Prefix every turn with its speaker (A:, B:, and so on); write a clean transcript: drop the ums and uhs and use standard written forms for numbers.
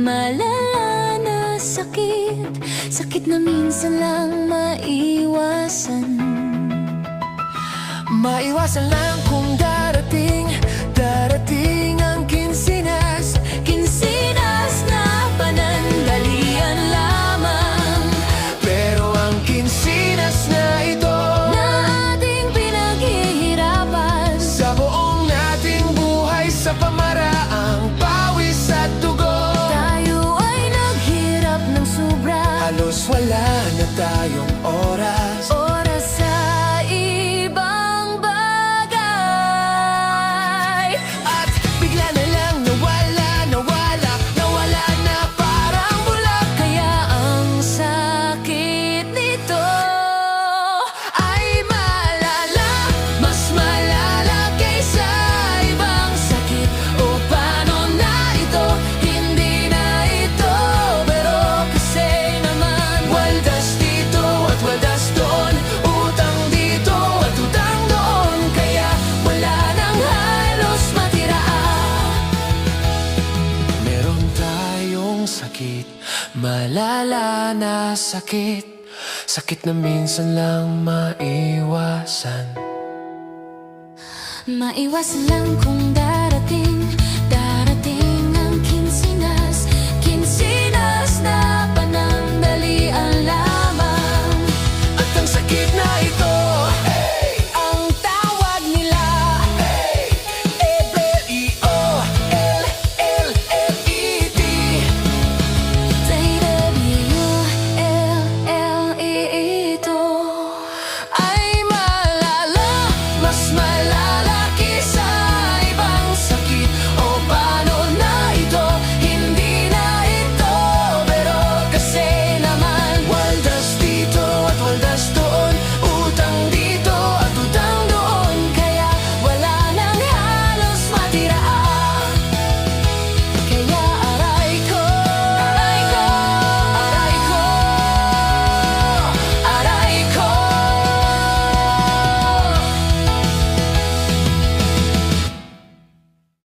A: malala na sakit, sakit na minsan lang maiwasan.
B: Maiwasan lang kung darating ang kinsinas, kinsinas na panandalian lamang. Pero ang kinsinas na ito
A: na ating pinaghihirapan
B: sa buong nating buhay, sa pamaraang pawis at dugo,
A: tayo ay naghirap ng sobra.
B: halos wala na tayong oras
A: Sa ibang bagay.
B: at bigla na lang nawala na parang bulag.
A: Kaya ang sakit nito ay malala,
B: Mas malala kaysa ibang sakit.
A: o paano na ito, hindi na ito. Pero kasi naman
B: Waldas dito at waldas doon, utang dito at utang doon, kaya
A: wala nang halos matira.
B: meron tayong sakit, malala na sakit, sakit na minsan lang maiwasan.
A: Maiwasan lang kung